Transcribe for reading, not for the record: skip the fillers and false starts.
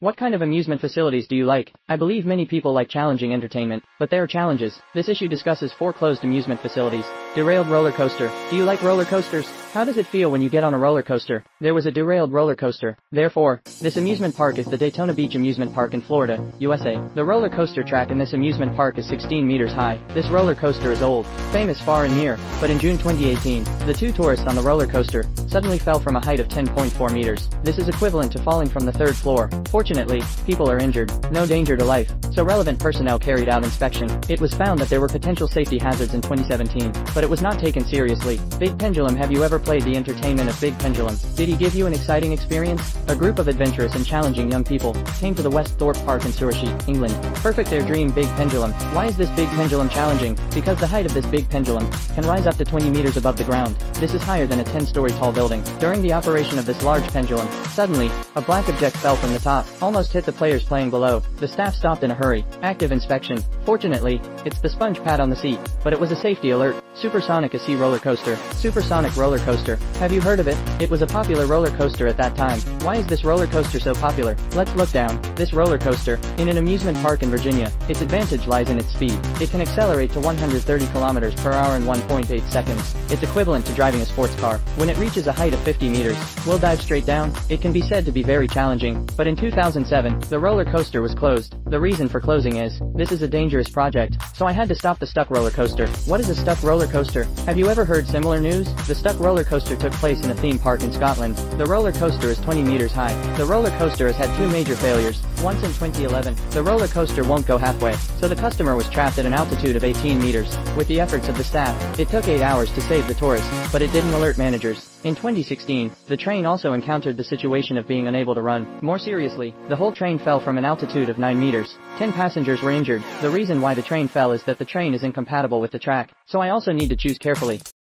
What kind of amusement facilities do you like? I believe many people like challenging entertainment, but there are challenges. This issue discusses 4 closed amusement facilities. Derailed roller coaster. Do you like roller coasters? How does it feel when you get on a roller coaster? There was a derailed roller coaster. Therefore, this amusement park is the Daytona Beach Amusement Park in Florida, USA. The roller coaster track in this amusement park is 16 meters high. This roller coaster is old, famous far and near, but in June 2018, the 2 tourists on the roller coaster suddenly fell from a height of 10.4 meters. This is equivalent to falling from the 3rd floor. Fortunately, people are injured, no danger to life, so relevant personnel carried out inspection. It was found that there were potential safety hazards in 2017, but it was not taken seriously. Big Pendulum. Have you ever played the entertainment of Big Pendulum? Did he give you an exciting experience? A group of adventurous and challenging young people came to the West Thorpe Park in Surrey, England. Perfect their dream Big Pendulum. Why is this Big Pendulum challenging? Because the height of this Big Pendulum can rise up to 20 meters above the ground. This is higher than a 10-story tall building. During the operation of this large pendulum, suddenly, a black object fell from the top, almost hit the players playing below. The staff stopped in a hurry. Active inspection. Fortunately, it's the sponge pad on the seat, but it was a safety alert. Supersonic, a sea roller coaster. Supersonic roller coaster. Have you heard of it? It was a popular roller coaster at that time. Why is this roller coaster so popular? Let's look down. This roller coaster, in an amusement park in Virginia, its advantage lies in its speed. It can accelerate to 130 kilometers per hour in 1.8 seconds. It's equivalent to driving a sports car. When it reaches a height of 50 meters, we'll dive straight down. It can be said to be very challenging, but in 2007, the roller coaster was closed. The reason for closing is, this is a dangerous project, so I had to stop the stuck roller coaster. What is a stuck roller coaster? Have you ever heard similar news? The stuck roller coaster took place in a theme park in Scotland. The roller coaster is 20 meters high. The roller coaster has had 2 major failures. Once in 2011, the roller coaster won't go halfway, so the customer was trapped at an altitude of 18 meters. With the efforts of the staff, it took 8 hours to save the tourists, but it didn't alert managers. In 2016, the train also encountered the situation of being unable to run. More seriously, the whole train fell from an altitude of 9 meters. 10 passengers were injured. The reason why the train fell is that the train is incompatible with the track, so I also need to choose carefully.